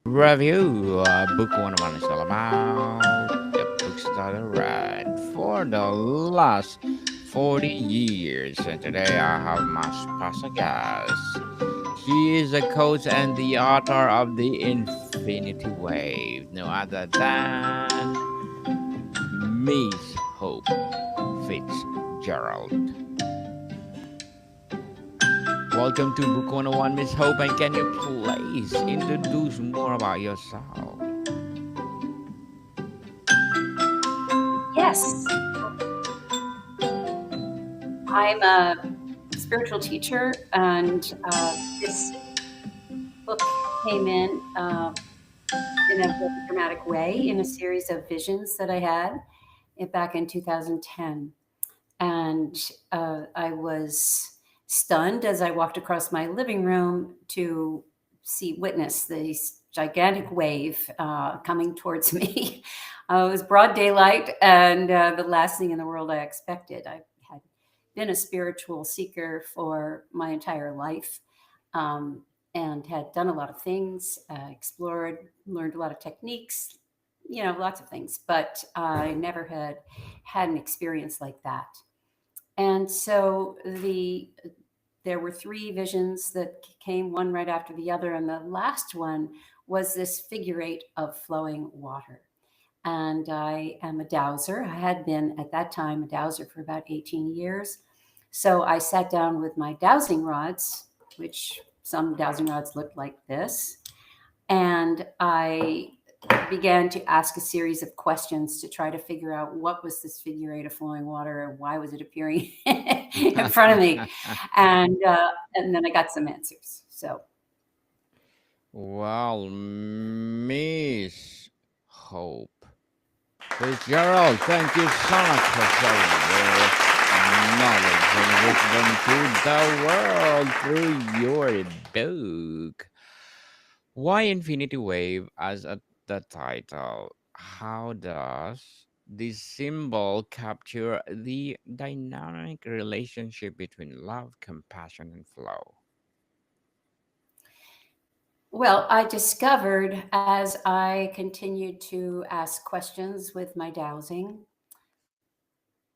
Review Book 101 is all about the books that I read for the last 40 years. And today I have my special guest. She is a coach and the author of The Infinity Wave, no other than Miss Hope Fitzgerald. Welcome to Book 101, Miss Hope, and can you please introduce more about yourself? Yes, I'm a spiritual teacher, and this book came in a very dramatic way in a series of visions that I had back in 2010. And I was stunned as I walked across my living room to witness this gigantic wave coming towards me. It was broad daylight, and the last thing in the world I expected. I had been a spiritual seeker for my entire life, um, and had done a lot of things, explored, learned a lot of techniques, lots of things, but I never had an experience like that. And so there were three visions that came one right after the other, and the last one was this figure eight of flowing water. And I am a dowser. I had been at that time a dowser for about 18 years. So I sat down with my dowsing rods, which some dowsing rods looked like this, and I began to ask a series of questions to try to figure out what was this figure eight of flowing water and why was it appearing in front of me, and then I got some answers. So Well, Miss Hope Fitzgerald, thank you so much for sharing your knowledge and wisdom to the world through your book. Why Infinity Wave as the title? How does this symbol capture the dynamic relationship between love, compassion, and flow? well, I discovered as I continued to ask questions with my dowsing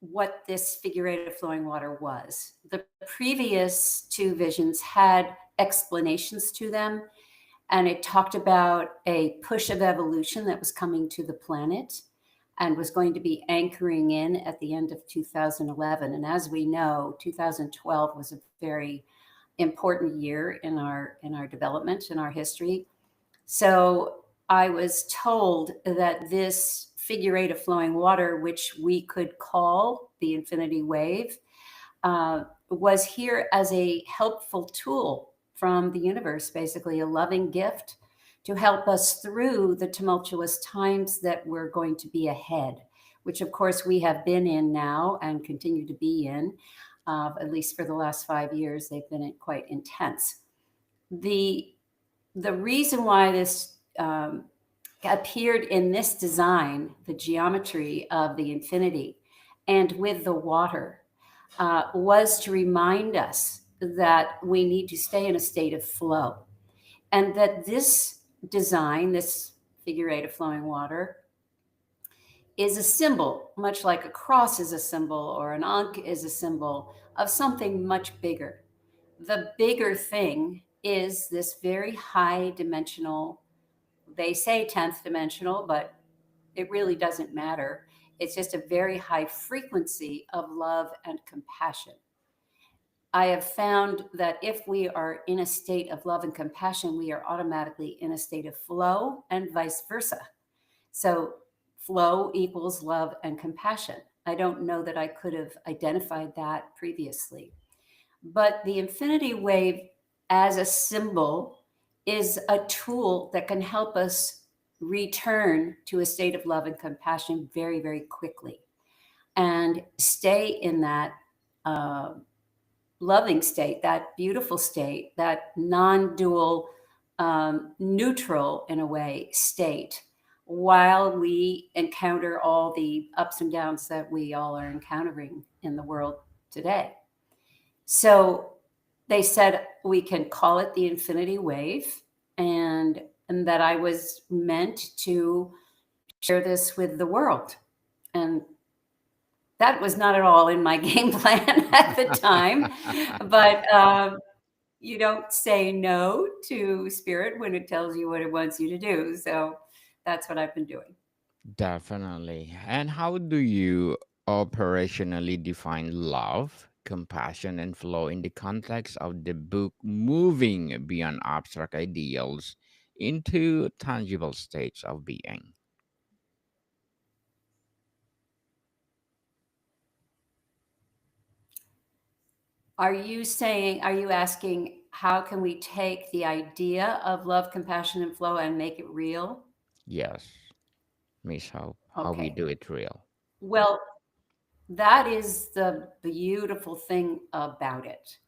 what this figure eight of flowing water was. The previous two visions had explanations to them, and it talked about a push of evolution that was coming to the planet and was going to be anchoring in at the end of 2011. And as we know, 2012 was a very important year in our development, in our history. So I was told that this figure eight of flowing water, which we could call the infinity wave, was here as a helpful tool from the universe, basically a loving gift to help us through the tumultuous times that we're going to be ahead, which of course we have been in now and continue to be in. At least for the last 5 years, they've been quite intense. The the reason why this appeared in this design, the geometry of the infinity, and with the water, was to remind us that we need to stay in a state of flow, and that this design, this figure eight of flowing water, is a symbol, much like a cross is a symbol or an ankh is a symbol of something much bigger. The bigger thing is this very high dimensional, they say 10th dimensional, but it really doesn't matter. It's just a very high frequency of love and compassion. I have found that if we are in a state of love and compassion, we are automatically in a state of flow and vice versa. So, flow equals love and compassion. I don't know that I could have identified that previously. But the infinity wave as a symbol is a tool that can help us return to a state of love and compassion very, very quickly and stay in that uh, loving state, that beautiful state, that non dual, neutral in a way state, while we encounter all the ups and downs that we all are encountering in the world today. So they said we can call it the infinity wave. And and that I was meant to share this with the world. And that was not at all in my game plan at the time. But you don't say no to spirit when it tells you what it wants you to do. So that's what I've been doing. Definitely. And how do you operationally define love, compassion, and flow in the context of the book, moving beyond abstract ideals into tangible states of being? Are you asking how can we take the idea of love, compassion, and flow and make it real? Yes, Miss Hope, how we Okay. do it real. Well, that is the beautiful thing about it.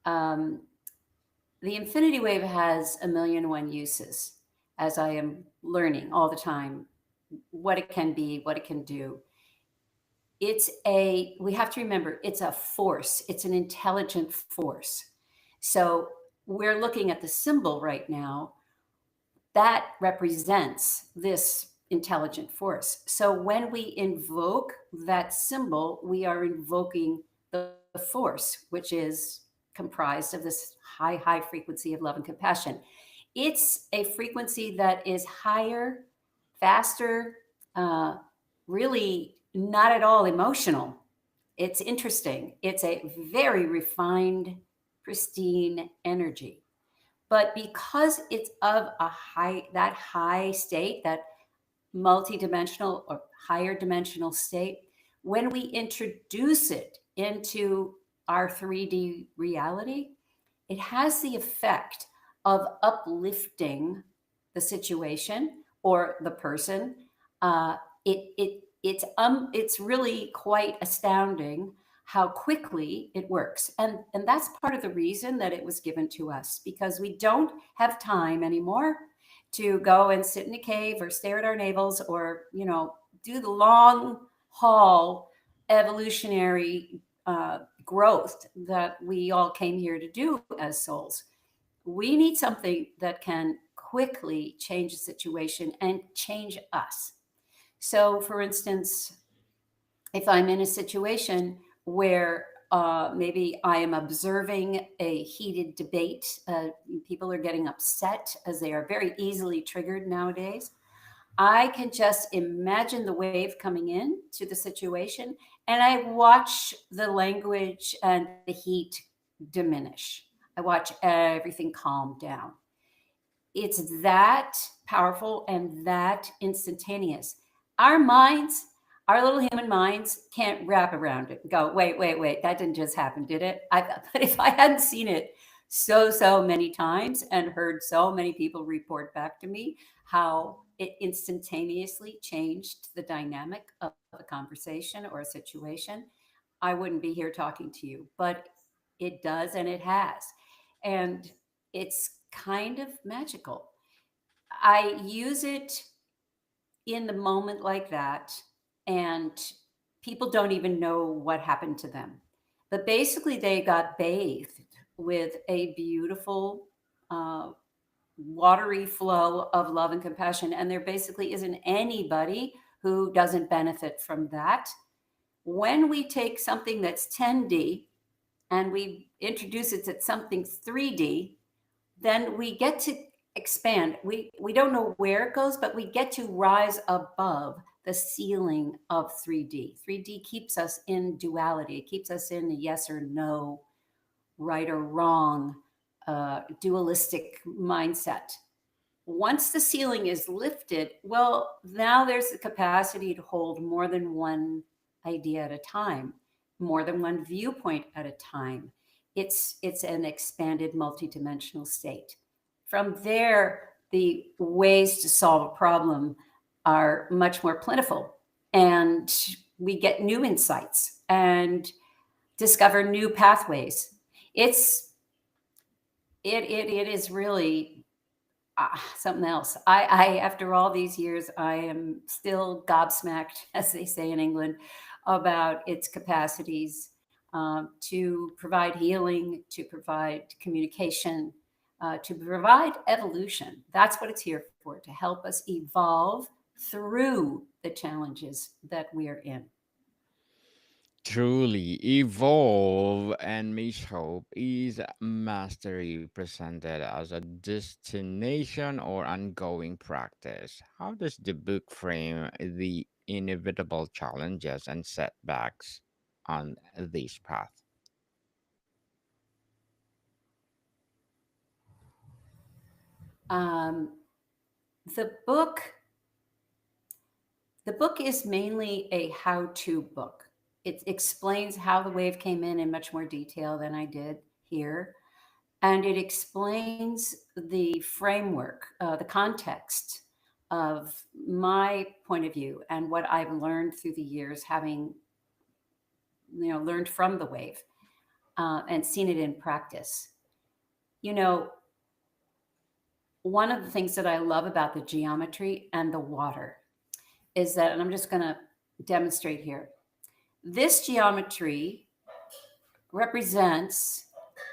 Um, the infinity wave has a million and one uses, as I am learning all the time what it can be, what it can do. We have to remember, it's a force, it's an intelligent force. So we're looking at the symbol right now that represents this intelligent force. So when we invoke that symbol, we are invoking the force, which is comprised of this high frequency of love and compassion. It's a frequency that is higher, faster, uh, really not at all emotional. It's interesting. It's a very refined, pristine energy. But because it's of that high state, that multidimensional or higher dimensional state, when we introduce it into our 3D reality, it has the effect of uplifting the situation or the person. Uh, it's really quite astounding how quickly it works, and that's part of the reason that it was given to us, because we don't have time anymore to go and sit in a cave or stare at our navels, or do the long haul evolutionary growth that we all came here to do as souls. We need something that can quickly change the situation and change us. So, for instance, if I'm in a situation where maybe I am observing a heated debate, people are getting upset as they are very easily triggered nowadays. I can just imagine the wave coming in to the situation, and I watch the language and the heat diminish. I watch everything calm down. It's that powerful and that instantaneous. Our minds, our little human minds, can't wrap around it and go, wait, that didn't just happen, did it? But if I hadn't seen it so many times and heard so many people report back to me how it instantaneously changed the dynamic of a conversation or a situation, I wouldn't be here talking to you. But it does, and it has. And it's kind of magical. I use it in the moment like that, and people don't even know what happened to them. But basically, they got bathed with a beautiful, uh, watery flow of love and compassion. And there basically isn't anybody who doesn't benefit from that. When we take something that's 10D and we introduce it to something 3D, then we get to expand. We don't know where it goes, but we get to rise above the ceiling of 3D. 3D keeps us in duality. It keeps us in a yes or no, right or wrong, dualistic mindset. Once the ceiling is lifted, well, now there's the capacity to hold more than one idea at a time, more than one viewpoint at a time. It's an expanded multidimensional state. From there, the ways to solve a problem are much more plentiful, and we get new insights and discover new pathways. It's it is really something else. After all these years, I am still gobsmacked, as they say in England, about its capacities to provide healing, to provide communication, to provide evolution. That's what it's here for, to help us evolve through the challenges that we are in. Truly evolve, and Miss Hope is mastery presented as a destination or ongoing practice. How does the book frame the inevitable challenges and setbacks on this path? Um, the book the book is mainly a how-to book. It explains how the wave came in much more detail than I did here, and it explains the framework, the context of my point of view and what I've learned through the years, having learned from the wave and seen it in practice. You know, one of the things that I love about the geometry and the water is that, and I'm just going to demonstrate here. This geometry represents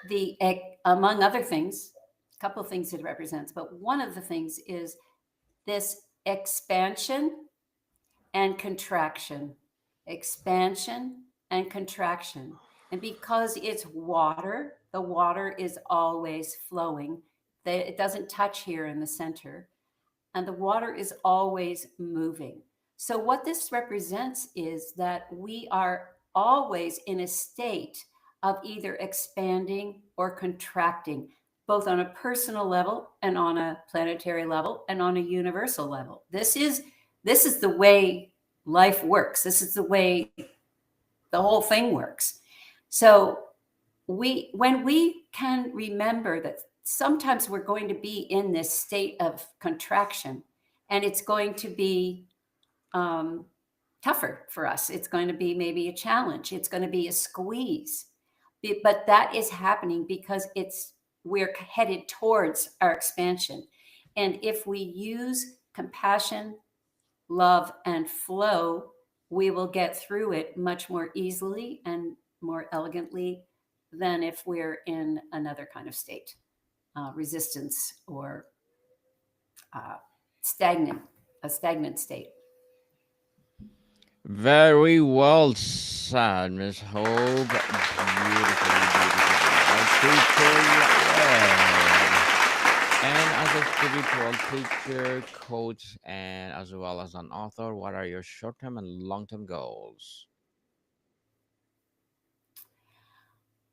the, among other things, a couple of things it represents, but one of the things is this expansion and contraction, expansion and contraction. And because it's water, the water is always flowing. It doesn't touch here in the center, and the water is always moving. So, what this represents is that we are always in a state of either expanding or contracting, both on a personal level and on a planetary level and on a universal level. This is the way life works. This is the way the whole thing works. So when we can remember that sometimes we're going to be in this state of contraction, and it's going to be um, tougher for us. It's going to be maybe a challenge. It's going to be a squeeze, but that is happening because we're headed towards our expansion. And if we use compassion, love, and flow, we will get through it much more easily and more elegantly than if we're in another kind of state, resistance or uh, stagnant, a stagnant state. Very well said, Miss Hope. Beautifully, beautifully articulated. And as a spiritual teacher, coach, and as well as an author, what are your short term and long term goals?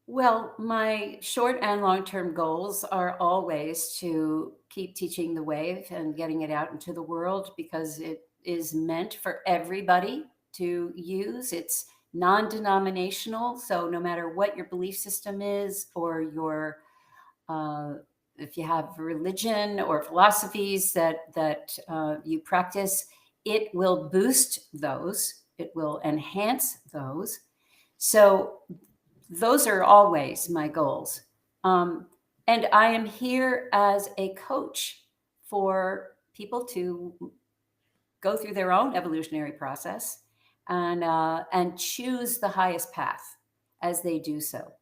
Well, my short and long term goals are always to keep teaching the wave and getting it out into the world because it is meant for everybody to use. It's non denominational. So, no matter what your belief system is or uh, if you have religion or philosophies that you practice, it will boost those, it will enhance those. So, those are always my goals. Um, and I am here as a coach for people to go through their own evolutionary process and choose the highest path as they do so.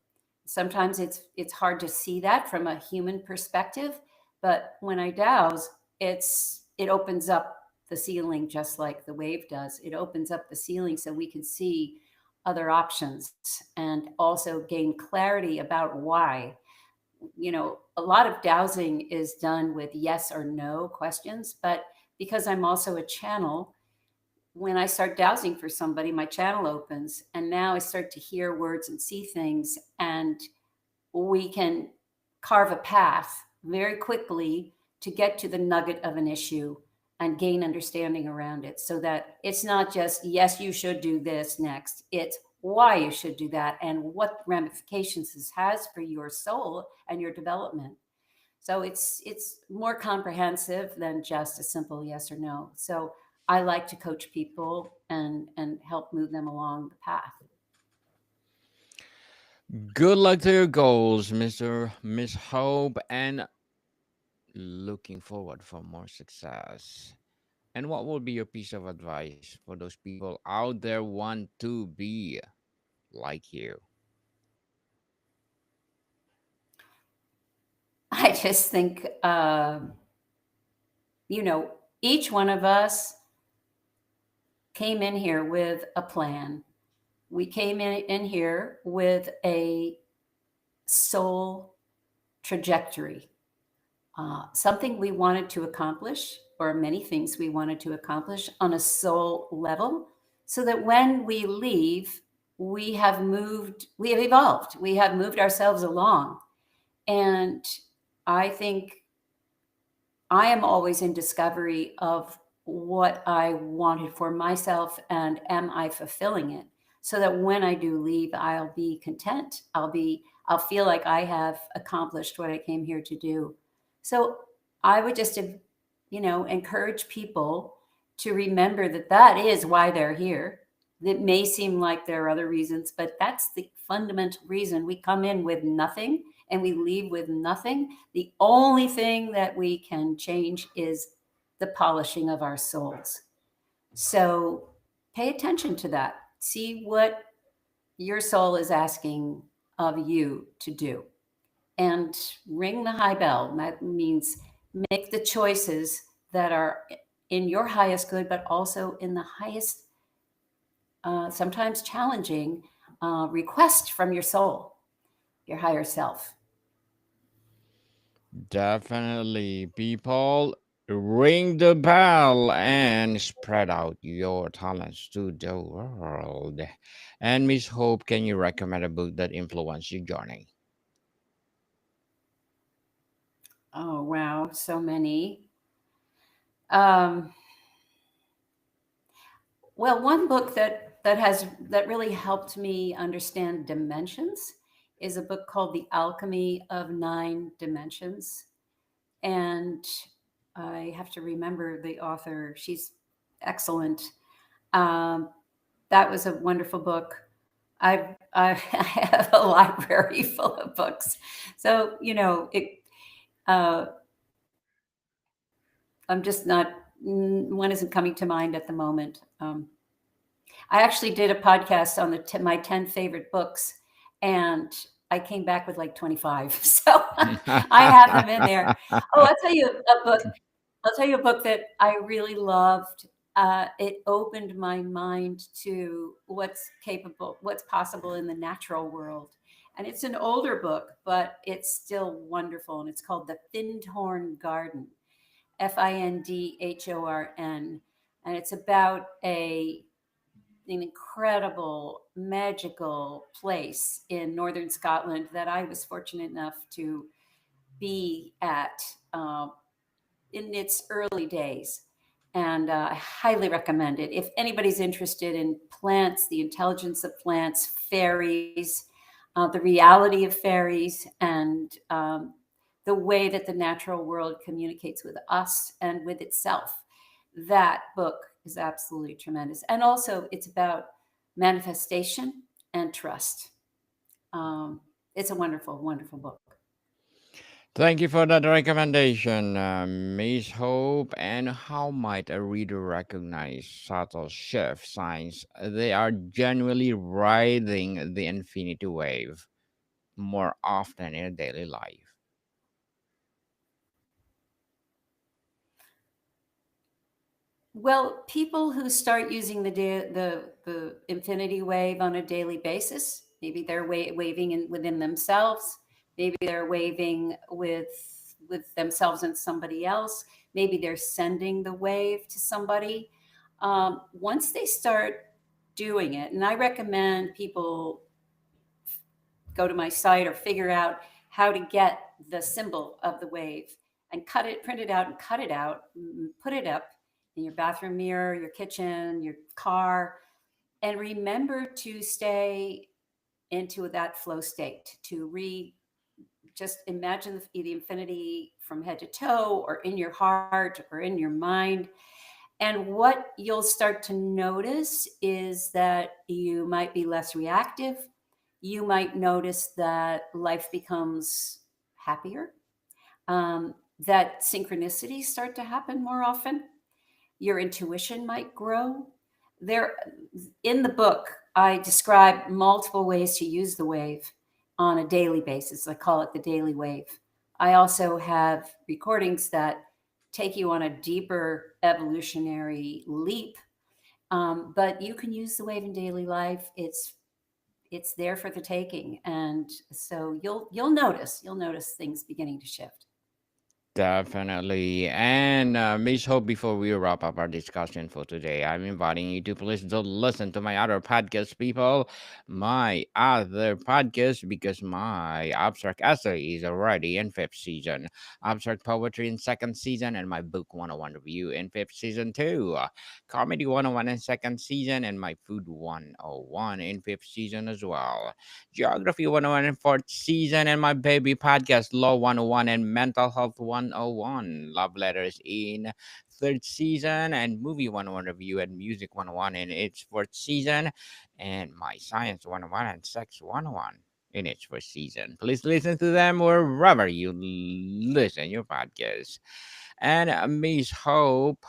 Sometimes it's hard to see that from a human perspective, but when I douse, it opens up the ceiling just like the wave does. It opens up the ceiling so we can see other options and also gain clarity about why. A lot of dowsing is done with yes or no questions, but because I'm also a channel, when I start dowsing for somebody, my channel opens, and now I start to hear words and see things, and we can carve a path very quickly to get to the nugget of an issue and gain understanding around it so that it's not just, yes, you should do this next. It's why you should do that and what ramifications this has for your soul and your development. So it's more comprehensive than just a simple yes or no. So I like to coach people and help move them along the path. Good luck to your goals, Miss Hope, and looking forward for more success. And what will be your piece of advice for those people out there want to be like you? just think, you know, each one of us came in here with a plan. We came in here with a soul trajectory, something we wanted to accomplish, or many things we wanted to accomplish on a soul level, so that when we leave, we have evolved, we have moved ourselves along. And I think I am always in discovery of what I wanted for myself and am I fulfilling it, so that when I do leave, I'll be content. I'll feel like I have accomplished what I came here to do. So I would just, encourage people to remember that that is why they're here. It may seem like there are other reasons, but that's the fundamental reason. We come in with nothing and we leave with nothing. The only thing that we can change is the polishing of our souls. So pay attention to that. See what your soul is asking of you to do. And ring the high bell. That means make the choices that are in your highest good, but also in the highest, sometimes challenging request from your soul, your higher self. Definitely, people, ring the bell and spread out your talents to the world. And Miss Hope, can you recommend a book that influenced your journey? Oh, wow, so many. Um, well, one book that really helped me understand dimensions is a book called The Alchemy of Nine Dimensions. And I have to remember the author. She's excellent. Um, that was a wonderful book. I I have a library full of books, so uh, I'm just not. One isn't coming to mind at the moment. I actually did a podcast on my 10 favorite books, and I came back with like 25. So I have them in there. Oh, I'll tell you a book that I really loved. It opened my mind to what's possible in the natural world. And it's an older book, but it's still wonderful. And it's called The Findhorn Garden, Findhorn. And it's about an incredible, magical place in northern Scotland that I was fortunate enough to be at uh, in its early days. And I highly recommend it. If anybody's interested in plants, the intelligence of plants, fairies, the reality of fairies, and the way that the natural world communicates with us and with itself, that book is absolutely tremendous. And also, it's about manifestation and trust. Um, it's a wonderful, wonderful book. Thank you for that recommendation, Miss Hope. And how might a reader recognize subtle shift signs they are genuinely riding the infinity wave more often in daily life? Well, people who start using the infinity wave on a daily basis, maybe they're waving within themselves, maybe they're waving with themselves and somebody else, maybe they're sending the wave to somebody. Once they start doing it, and I recommend people go to my site or figure out how to get the symbol of the wave and print it out and cut it out, put it up in your bathroom mirror, your kitchen, your car, and remember to stay into that flow state, to just imagine the infinity from head to toe or in your heart or in your mind. And what you'll start to notice is that you might be less reactive. You might notice that life becomes happier, um, that synchronicities start to happen more often. Your intuition might grow. There, in the book, I describe multiple ways to use the wave on a daily basis. I call it the daily wave. I also have recordings that take you on a deeper evolutionary leap. But you can use the wave in daily life. It's there for the taking, and so you'll notice things beginning to shift. Definitely. And Miss Hope, before we wrap up our discussion for today, I'm inviting you to please don't listen to my other podcast, people. My other podcast, because my abstract essay is already in fifth season, abstract poetry in second season, and my book 101 review in fifth season too. Comedy 101 in second season, and my food 101 in fifth season as well. Geography 101 in fourth season, and my baby podcast, Law 101 and Mental Health 101. Love Letters in third season, and Movie 101 Review and Music 101 in its fourth season, and my Science 101 and Sex 101 in its first season. Please listen to them wherever you listen your podcast. And Miss Hope,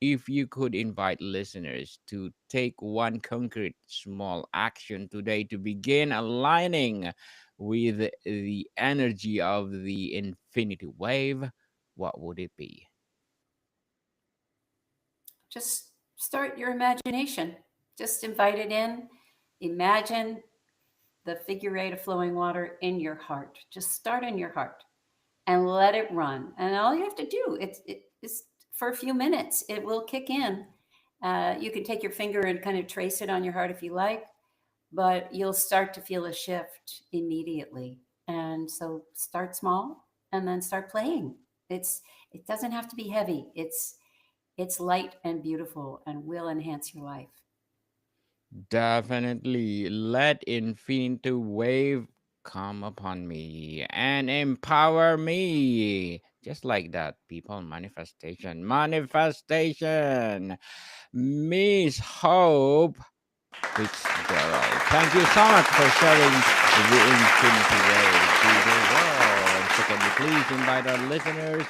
if you could invite listeners to take one concrete small action today to begin aligning with the energy of the infinity wave, what would it be? Just start your imagination. Just invite it in. Imagine the figure eight of flowing water in your heart. Just start in your heart and let it run. And all you have to do it's for a few minutes. It will kick in. You can take your finger and kind of trace it on your heart if you like, but you'll start to feel a shift immediately. And so start small and then start playing. It doesn't have to be heavy. It's light and beautiful and will enhance your life. Definitely let infinity wave come upon me and empower me. Just like that, people. Manifestation. Manifestation. Miss Hope Fitzgerald. Thank you so much for sharing the infinity way to the world. So can you please invite our listeners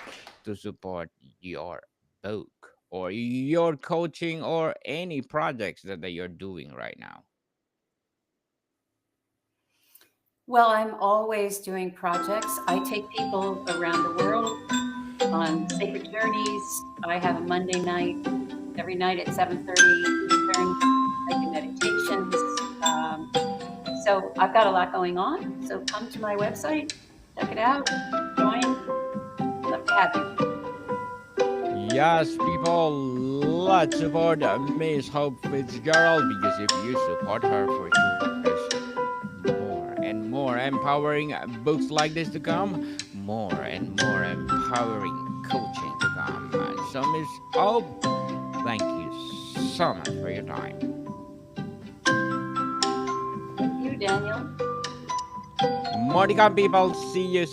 to support your book or your coaching or any projects that you're doing right now? Well, I'm always doing projects. I take people around the world on sacred journeys. I have a Monday night every night at 7:30 Eastern. I do meditations. So I've got a lot going on. So come to my website, check it out, join. Love to have you. Yes, people, let's support Miss Hope Fitzgerald because if you support her, for sure, there's more and more empowering books like this to come, more and more empowering coaching to come. So, Miss Hope, thank you so much for your time. Thank you, Daniel. More to come, people. See you